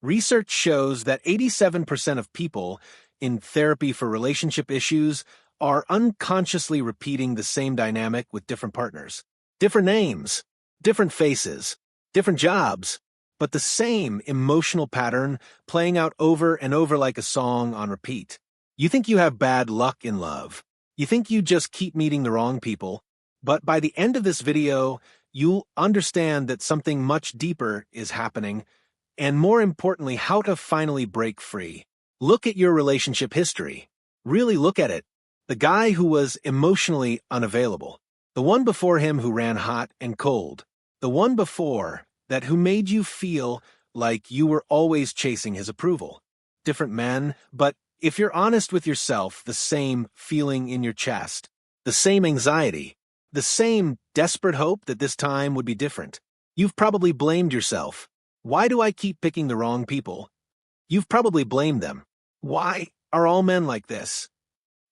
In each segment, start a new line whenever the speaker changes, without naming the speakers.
Research shows that 87% of people in therapy for relationship issues are unconsciously repeating the same dynamic with different partners. Different names, different faces, different jobs, but the same emotional pattern playing out over and over like a song on repeat. You think you have bad luck in love. You think you just keep meeting the wrong people, but by the end of this video, you'll understand that something much deeper is happening, and more importantly, how to finally break free. Look at your relationship history. Really look at it. The guy who was emotionally unavailable. The one before him who ran hot and cold. The one before that who made you feel like you were always chasing his approval. Different men, but if you're honest with yourself, the same feeling in your chest, the same anxiety, the same desperate hope that this time would be different. You've probably blamed yourself. Why do I keep picking the wrong people? You've probably blamed them. Why are all men like this?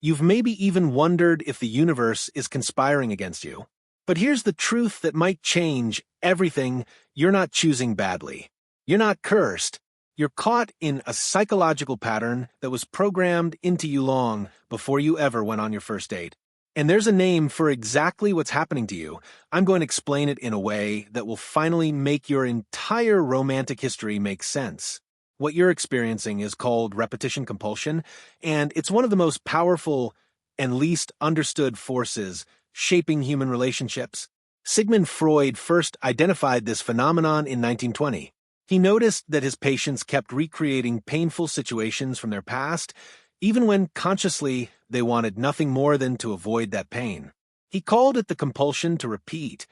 You've maybe even wondered if the universe is conspiring against you. But here's the truth that might change everything. You're not choosing badly. You're not cursed. You're caught in a psychological pattern that was programmed into you long before you ever went on your first date. And there's a name for exactly what's happening to you. I'm going to explain it in a way that will finally make your entire romantic history make sense. What you're experiencing is called repetition compulsion, and it's one of the most powerful and least understood forces shaping human relationships. Sigmund Freud first identified this phenomenon in 1920. He noticed that his patients kept recreating painful situations from their past, even when consciously they wanted nothing more than to avoid that pain. He called it the compulsion to repeat,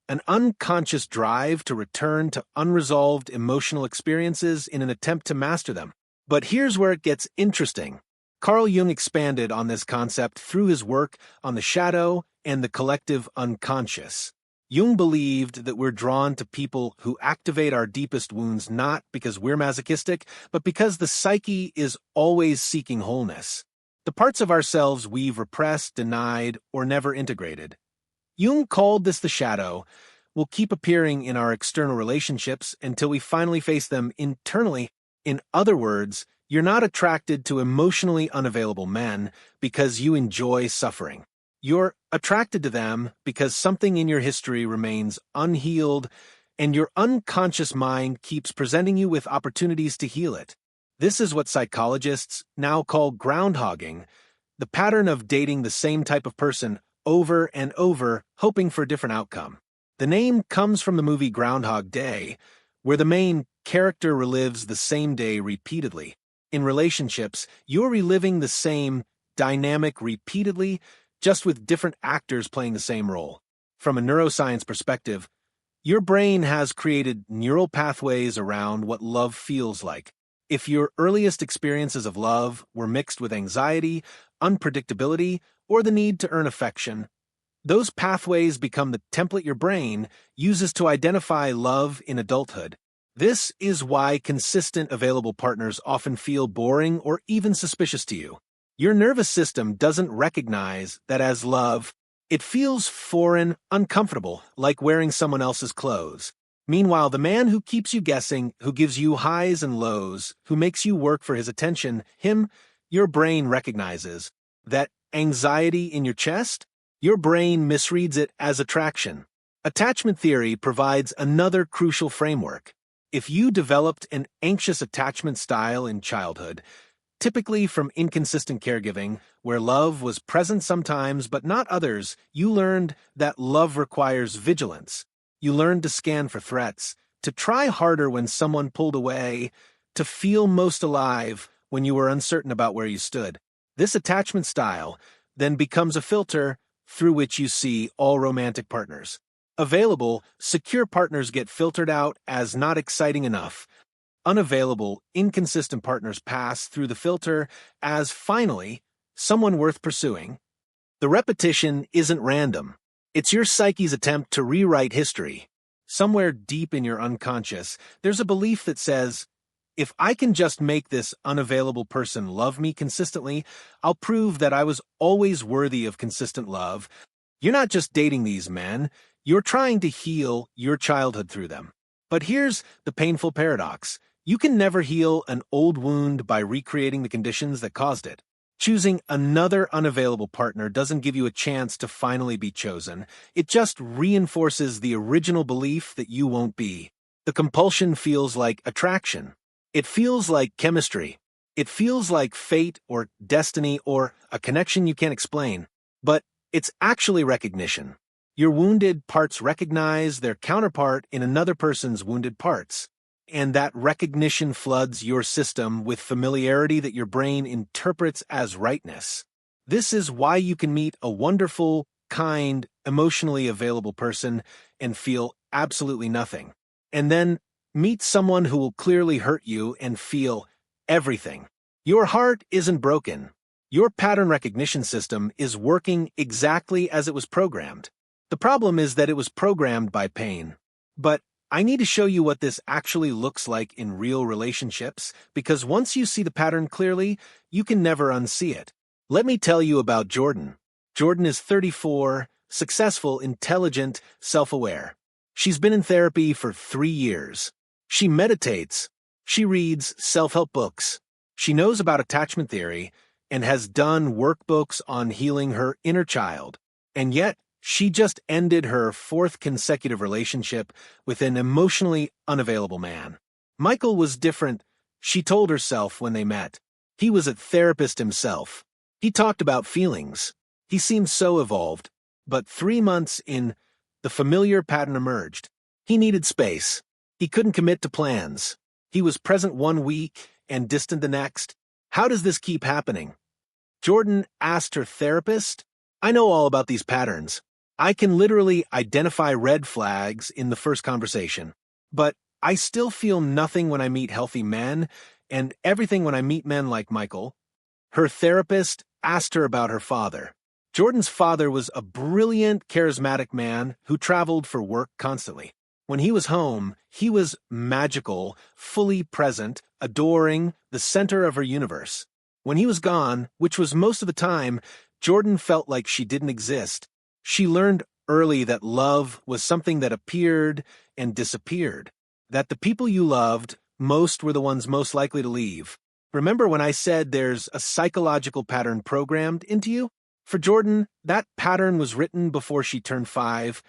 an unconscious drive to return to unresolved emotional experiences in an attempt to master them. But here's where it gets interesting. Carl Jung expanded on this concept through his work on the shadow and the collective unconscious. Jung believed that we're drawn to people who activate our deepest wounds not because we're masochistic, but because the psyche is always seeking wholeness. The parts of ourselves we've repressed, denied, or never integrated. Jung called this the shadow, will keep appearing in our external relationships until we finally face them internally. In other words, you're not attracted to emotionally unavailable men because you enjoy suffering. You're attracted to them because something in your history remains unhealed, and your unconscious mind keeps presenting you with opportunities to heal it. This is what psychologists now call groundhogging, the pattern of dating the same type of person over and over, hoping for a different outcome. The name comes from the movie Groundhog Day, where the main character relives the same day repeatedly. In relationships, you're reliving the same dynamic repeatedly, just with different actors playing the same role. From a neuroscience perspective, your brain has created neural pathways around what love feels like. If your earliest experiences of love were mixed with anxiety, unpredictability, or the need to earn affection, those pathways become the template your brain uses to identify love in adulthood. This is why consistent available partners often feel boring or even suspicious to you. Your nervous system doesn't recognize that as love. It feels foreign, uncomfortable, like wearing someone else's clothes. Meanwhile, the man who keeps you guessing, who gives you highs and lows, who makes you work for his attention, him, your brain recognizes. That anxiety in your chest? Your brain misreads it as attraction. Attachment theory provides another crucial framework. If you developed an anxious attachment style in childhood, typically from inconsistent caregiving, where love was present sometimes but not others, you learned that love requires vigilance. You learned to scan for threats, to try harder when someone pulled away, to feel most alive when you were uncertain about where you stood. This attachment style then becomes a filter through which you see all romantic partners. Available, secure partners get filtered out as not exciting enough. Unavailable, inconsistent partners pass through the filter as, finally, someone worth pursuing. The repetition isn't random. It's your psyche's attempt to rewrite history. Somewhere deep in your unconscious, there's a belief that says, if I can just make this unavailable person love me consistently, I'll prove that I was always worthy of consistent love. You're not just dating these men, you're trying to heal your childhood through them. But here's the painful paradox. You can never heal an old wound by recreating the conditions that caused it. Choosing another unavailable partner doesn't give you a chance to finally be chosen. It just reinforces the original belief that you won't be. The compulsion feels like attraction. It feels like chemistry. It feels like fate or destiny or a connection you can't explain. But it's actually recognition. Your wounded parts recognize their counterpart in another person's wounded parts. And that recognition floods your system with familiarity that your brain interprets as rightness. This is why you can meet a wonderful, kind, emotionally available person and feel absolutely nothing. And then meet someone who will clearly hurt you and feel everything. Your heart isn't broken. Your pattern recognition system is working exactly as it was programmed. The problem is that it was programmed by pain. But I need to show you what this actually looks like in real relationships, because once you see the pattern clearly, you can never unsee it. Let me tell you about Jordan. Jordan is 34, successful, intelligent, self-aware. She's been in therapy for 3 years. She meditates. She reads self-help books. She knows about attachment theory and has done workbooks on healing her inner child. And yet, she just ended her 4th consecutive relationship with an emotionally unavailable man. Michael was different, she told herself when they met. He was a therapist himself. He talked about feelings. He seemed so evolved. But 3 months in, the familiar pattern emerged. He needed space. He couldn't commit to plans. He was present 1 week and distant the next. How does this keep happening? Jordan asked her therapist. I know all about these patterns. I can literally identify red flags in the first conversation. But I still feel nothing when I meet healthy men, and everything when I meet men like Michael. Her therapist asked her about her father. Jordan's father was a brilliant, charismatic man who traveled for work constantly. When he was home, he was magical, fully present, adoring, the center of her universe. When he was gone, which was most of the time, Jordan felt like she didn't exist. She learned early that love was something that appeared and disappeared, that the people you loved most were the ones most likely to leave. Remember when I said there's a psychological pattern programmed into you? For Jordan, that pattern was written before she turned 5,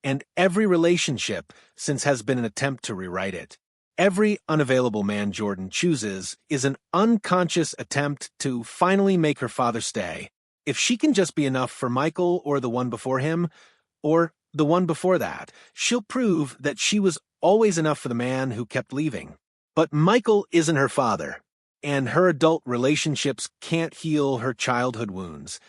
and every relationship since has been an attempt to rewrite it. Every unavailable man Jordan chooses is an unconscious attempt to finally make her father stay. If she can just be enough for Michael or the one before him, or the one before that, she'll prove that she was always enough for the man who kept leaving. But Michael isn't her father, and her adult relationships can't heal her childhood wounds.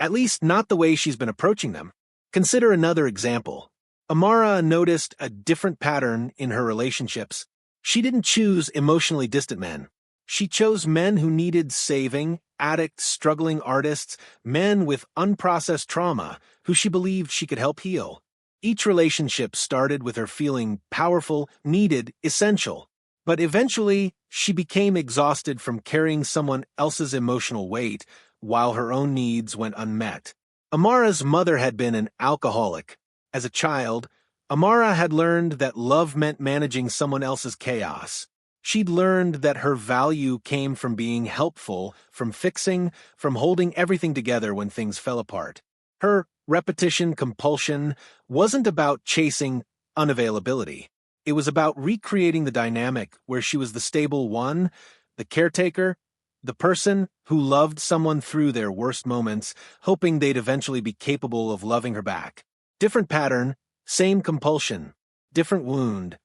At least not the way she's been approaching them. Consider another example. Amara noticed a different pattern in her relationships. She didn't choose emotionally distant men. She chose men who needed saving, addicts, struggling artists, men with unprocessed trauma who she believed she could help heal. Each relationship started with her feeling powerful, needed, essential. But eventually, she became exhausted from carrying someone else's emotional weight while her own needs went unmet. Amara's mother had been an alcoholic. As a child, Amara had learned that love meant managing someone else's chaos. She'd learned that her value came from being helpful, from fixing, from holding everything together when things fell apart. Her repetition compulsion wasn't about chasing unavailability. It was about recreating the dynamic where she was the stable one, the caretaker, the person who loved someone through their worst moments, hoping they'd eventually be capable of loving her back. Different pattern, same compulsion, different wound,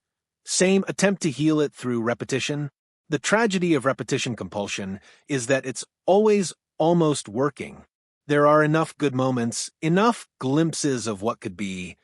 same attempt to heal it through repetition. The tragedy of repetition compulsion is that it's always almost working. There are enough good moments, enough glimpses of what could be,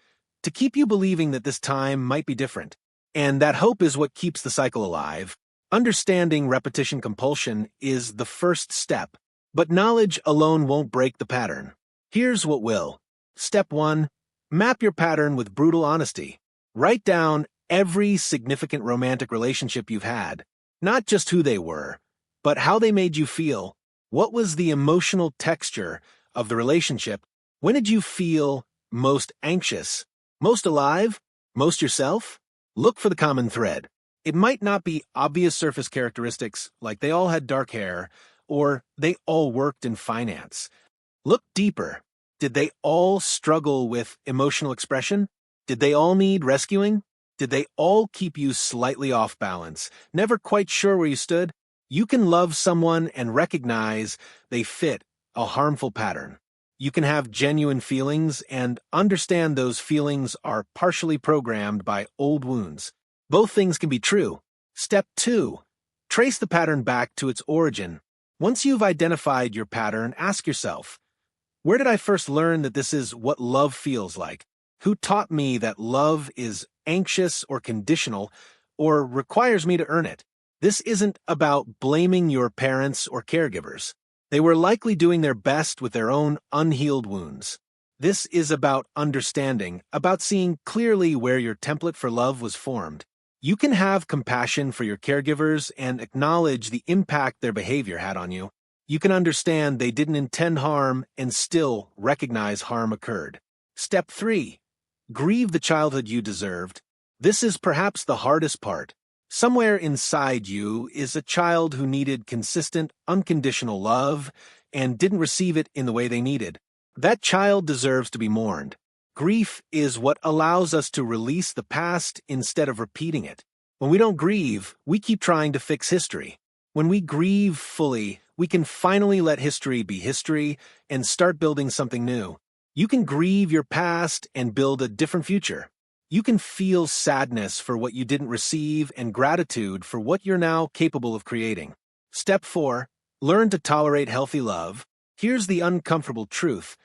to keep you believing that this time might be different. And that hope is what keeps the cycle alive. Understanding repetition compulsion is the first step, but knowledge alone won't break the pattern. Here's what will. Step 1. Map your pattern with brutal honesty. Write down every significant romantic relationship you've had, not just who they were, but how they made you feel. What was the emotional texture of the relationship? When did you feel most anxious, most alive, most yourself? Look for the common thread. It might not be obvious surface characteristics like they all had dark hair or they all worked in finance. Look deeper. Did they all struggle with emotional expression? Did they all need rescuing? Did they all keep you slightly off balance, never quite sure where you stood? You can love someone and recognize they fit a harmful pattern. You can have genuine feelings and understand those feelings are partially programmed by old wounds. Both things can be true. Step 2. Trace the pattern back to its origin. Once you've identified your pattern, ask yourself, where did I first learn that this is what love feels like? Who taught me that love is anxious or conditional or requires me to earn it? This isn't about blaming your parents or caregivers. They were likely doing their best with their own unhealed wounds. This is about understanding, about seeing clearly where your template for love was formed. You can have compassion for your caregivers and acknowledge the impact their behavior had on you. You can understand they didn't intend harm and still recognize harm occurred. Step 3. Grieve the childhood you deserved. This is perhaps the hardest part. Somewhere inside you is a child who needed consistent, unconditional love and didn't receive it in the way they needed. That child deserves to be mourned. Grief is what allows us to release the past instead of repeating it. When we don't grieve, we keep trying to fix history. When we grieve fully, we can finally let history be history and start building something new. You can grieve your past and build a different future. You can feel sadness for what you didn't receive and gratitude for what you're now capable of creating. Step 4. Learn to tolerate healthy love. Here's the uncomfortable truth.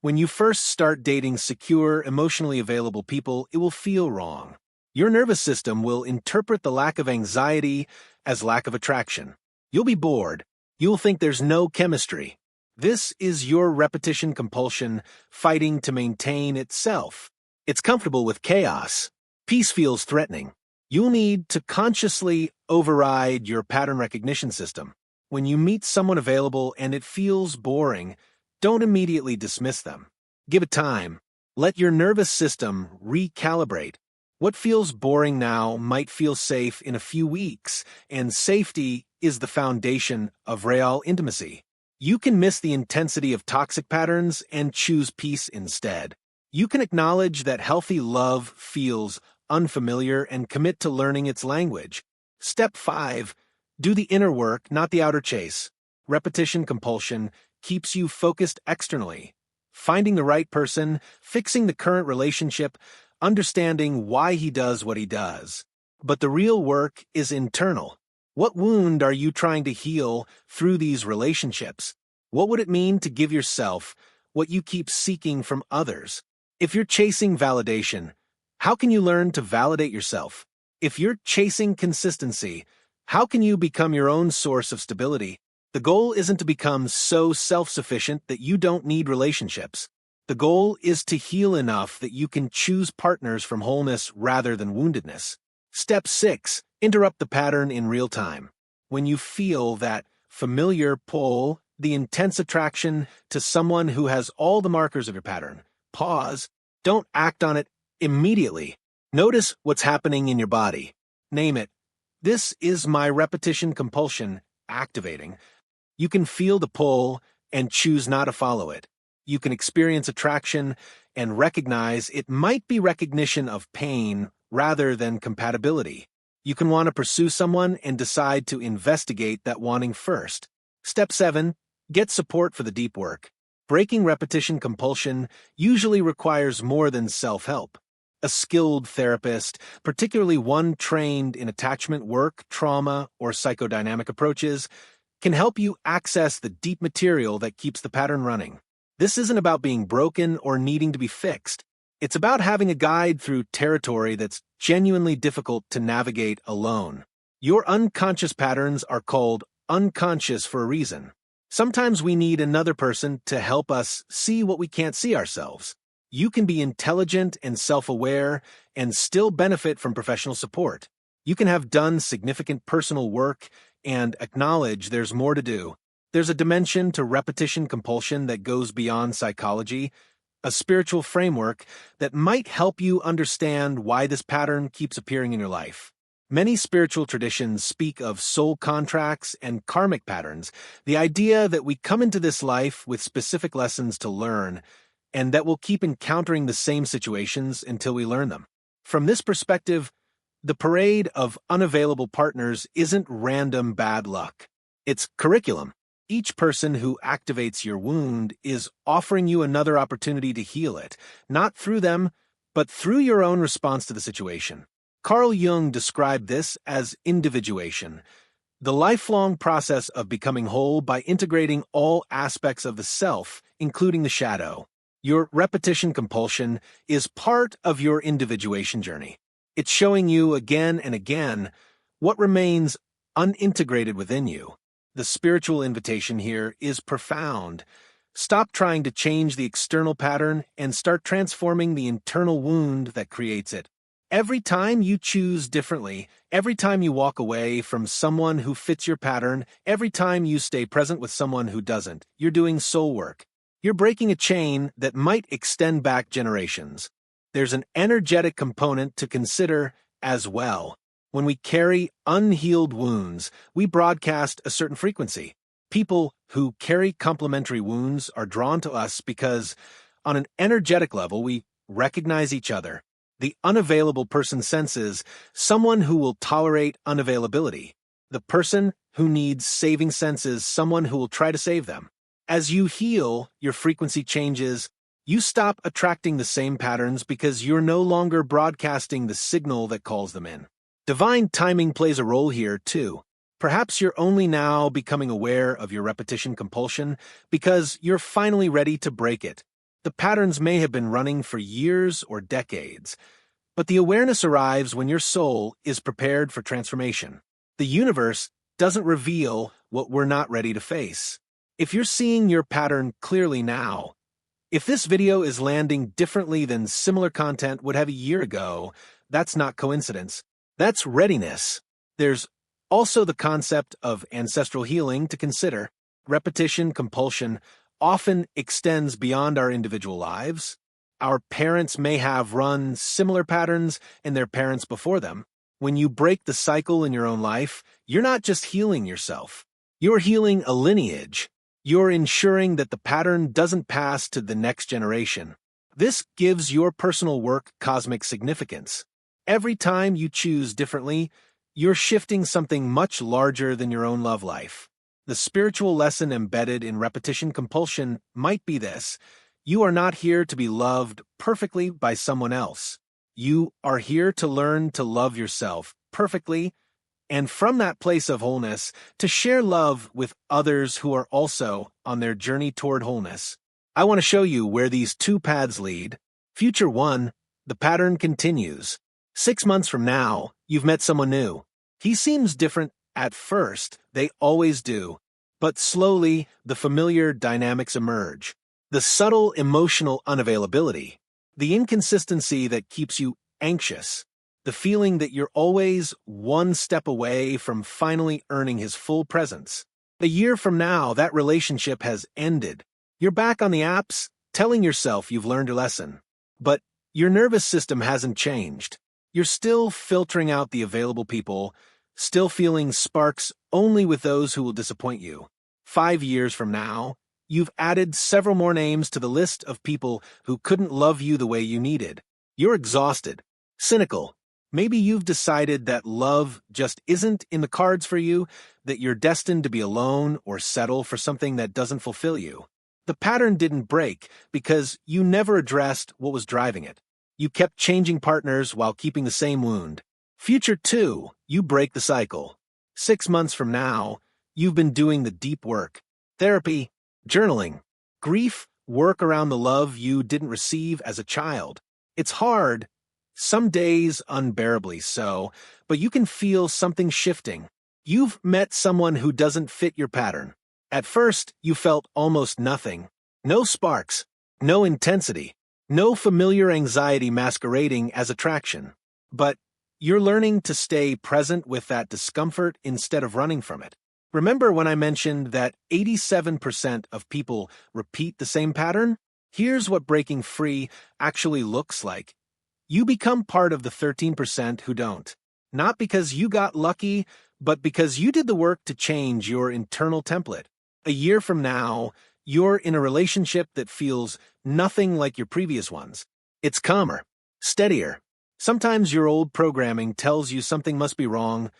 When you first start dating secure, emotionally available people, it will feel wrong. Your nervous system will interpret the lack of anxiety as lack of attraction. You'll be bored. You'll think there's no chemistry. This is your repetition compulsion fighting to maintain itself. It's comfortable with chaos. Peace feels threatening. You'll need to consciously override your pattern recognition system. When you meet someone available and it feels boring, don't immediately dismiss them. Give it time. Let your nervous system recalibrate. What feels boring now might feel safe in a few weeks, and safety is the foundation of real intimacy. You can miss the intensity of toxic patterns and choose peace instead. You can acknowledge that healthy love feels unfamiliar and commit to learning its language. Step 5. Do the inner work, not the outer chase. Repetition compulsion keeps you focused externally. Finding the right person, fixing the current relationship, understanding why he does what he does. But the real work is internal. What wound are you trying to heal through these relationships? What would it mean to give yourself what you keep seeking from others? If you're chasing validation, how can you learn to validate yourself? If you're chasing consistency, how can you become your own source of stability? The goal isn't to become so self-sufficient that you don't need relationships. The goal is to heal enough that you can choose partners from wholeness rather than woundedness. Step 6. Interrupt the pattern in real time. When you feel that familiar pull, the intense attraction to someone who has all the markers of your pattern, pause. Don't act on it immediately. Notice what's happening in your body. Name it. This is my repetition compulsion activating. You can feel the pull and choose not to follow it. You can experience attraction and recognize it might be recognition of pain rather than compatibility. You can want to pursue someone and decide to investigate that wanting first. Step 7. Get support for the deep work. Breaking repetition compulsion usually requires more than self-help. A skilled therapist, particularly one trained in attachment work, trauma, or psychodynamic approaches, can help you access the deep material that keeps the pattern running. This isn't about being broken or needing to be fixed. It's about having a guide through territory that's genuinely difficult to navigate alone. Your unconscious patterns are called unconscious for a reason. Sometimes we need another person to help us see what we can't see ourselves. You can be intelligent and self-aware and still benefit from professional support. You can have done significant personal work and acknowledge there's more to do. There's a dimension to repetition compulsion that goes beyond psychology, a spiritual framework that might help you understand why this pattern keeps appearing in your life. Many spiritual traditions speak of soul contracts and karmic patterns, the idea that we come into this life with specific lessons to learn, and that we'll keep encountering the same situations until we learn them. From this perspective, the parade of unavailable partners isn't random bad luck. It's curriculum. Each person who activates your wound is offering you another opportunity to heal it, not through them, but through your own response to the situation. Carl Jung described this as individuation, the lifelong process of becoming whole by integrating all aspects of the self, including the shadow. Your repetition compulsion is part of your individuation journey. It's showing you again and again what remains unintegrated within you. The spiritual invitation here is profound. Stop trying to change the external pattern and start transforming the internal wound that creates it. Every time you choose differently, every time you walk away from someone who fits your pattern, every time you stay present with someone who doesn't, you're doing soul work. You're breaking a chain that might extend back generations. There's an energetic component to consider as well. When we carry unhealed wounds, we broadcast a certain frequency. People who carry complementary wounds are drawn to us because, on an energetic level, we recognize each other. The unavailable person senses someone who will tolerate unavailability. The person who needs saving senses someone who will try to save them. As you heal, your frequency changes. You stop attracting the same patterns because you're no longer broadcasting the signal that calls them in. Divine timing plays a role here, too. Perhaps you're only now becoming aware of your repetition compulsion because you're finally ready to break it. The patterns may have been running for years or decades, but the awareness arrives when your soul is prepared for transformation. The universe doesn't reveal what we're not ready to face. If you're seeing your pattern clearly now, if this video is landing differently than similar content would have a year ago, that's not coincidence. That's readiness. There's also the concept of ancestral healing to consider. Repetition compulsion often extends beyond our individual lives. Our parents may have run similar patterns and their parents before them. When you break the cycle in your own life, you're not just healing yourself. You're healing a lineage. You're ensuring that the pattern doesn't pass to the next generation. This gives your personal work cosmic significance. Every time you choose differently, you're shifting something much larger than your own love life. The spiritual lesson embedded in repetition compulsion might be this: you are not here to be loved perfectly by someone else. You are here to learn to love yourself perfectly, and from that place of wholeness, to share love with others who are also on their journey toward wholeness. I want to show you where these two paths lead. Future 1, the pattern continues. 6 months from now, you've met someone new. He seems different at first, they always do, but slowly the familiar dynamics emerge. The subtle emotional unavailability, the inconsistency that keeps you anxious, the feeling that you're always one step away from finally earning his full presence. A year from now, that relationship has ended. You're back on the apps, telling yourself you've learned a lesson. But your nervous system hasn't changed. You're still filtering out the available people, still feeling sparks only with those who will disappoint you. 5 years from now, you've added several more names to the list of people who couldn't love you the way you needed. You're exhausted, cynical. Maybe you've decided that love just isn't in the cards for you, that you're destined to be alone or settle for something that doesn't fulfill you. The pattern didn't break because you never addressed what was driving it. You kept changing partners while keeping the same wound. Future 2, you break the cycle. 6 months from now, you've been doing the deep work. Therapy, journaling, grief, work around the love you didn't receive as a child. It's hard, some days unbearably so, but you can feel something shifting. You've met someone who doesn't fit your pattern. At first, you felt almost nothing. No sparks, no intensity, no familiar anxiety masquerading as attraction. But you're learning to stay present with that discomfort instead of running from it. Remember when I mentioned that 87% of people repeat the same pattern? Here's what breaking free actually looks like. You become part of the 13% who don't. Not because you got lucky, but because you did the work to change your internal template. A year from now, you're in a relationship that feels nothing like your previous ones. It's calmer, steadier. Sometimes your old programming tells you something must be wrong.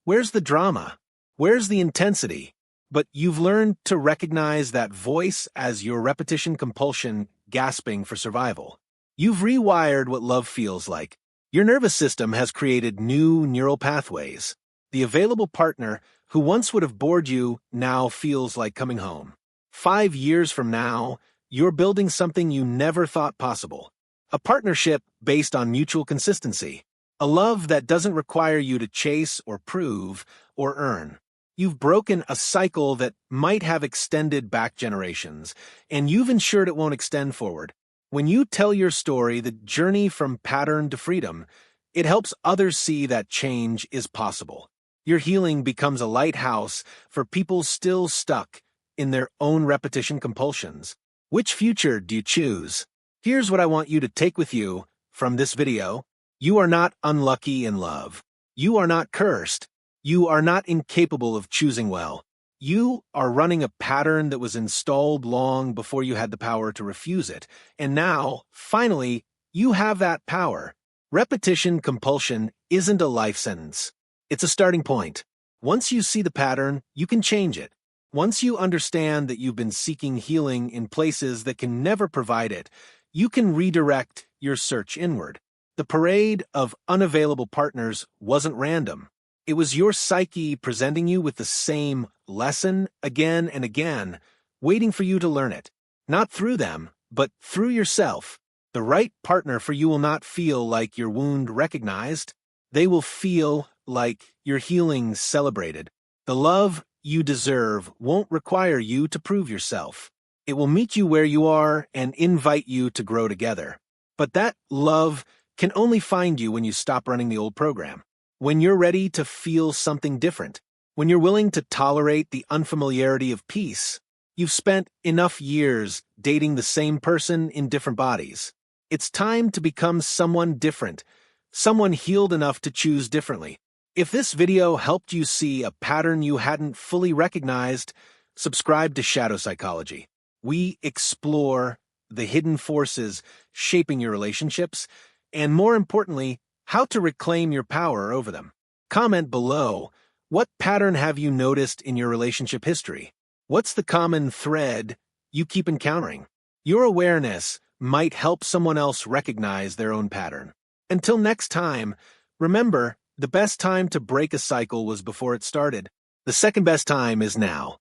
Where's the drama? Where's the intensity? But you've learned to recognize that voice as your repetition compulsion gasping for survival. You've rewired what love feels like. Your nervous system has created new neural pathways. The available partner who once would have bored you now feels like coming home. 5 years from now, you're building something you never thought possible. A partnership based on mutual consistency. A love that doesn't require you to chase or prove or earn. You've broken a cycle that might have extended back generations, and you've ensured it won't extend forward. When you tell your story, the journey from pattern to freedom, it helps others see that change is possible. Your healing becomes a lighthouse for people still stuck in their own repetition compulsions. Which future do you choose? Here's what I want you to take with you from this video. You are not unlucky in love. You are not cursed. You are not incapable of choosing well. You are running a pattern that was installed long before you had the power to refuse it. And now, finally, you have that power. Repetition compulsion isn't a life sentence. It's a starting point. Once you see the pattern, you can change it. Once you understand that you've been seeking healing in places that can never provide it, you can redirect your search inward. The parade of unavailable partners wasn't random. It was your psyche presenting you with the same lesson again and again, waiting for you to learn it. Not through them, but through yourself. The right partner for you will not feel like your wound recognized. They will feel like your healing celebrated. The love you deserve won't require you to prove yourself. It will meet you where you are and invite you to grow together. But that love can only find you when you stop running the old program. When you're ready to feel something different. When you're willing to tolerate the unfamiliarity of peace. You've spent enough years dating the same person in different bodies. It's time to become someone different. Someone healed enough to choose differently. If this video helped you see a pattern you hadn't fully recognized, subscribe to Shadow Psychology. We explore the hidden forces shaping your relationships, and more importantly, how to reclaim your power over them. Comment below, what pattern have you noticed in your relationship history? What's the common thread you keep encountering? Your awareness might help someone else recognize their own pattern. Until next time, remember, the best time to break a cycle was before it started. The second best time is now.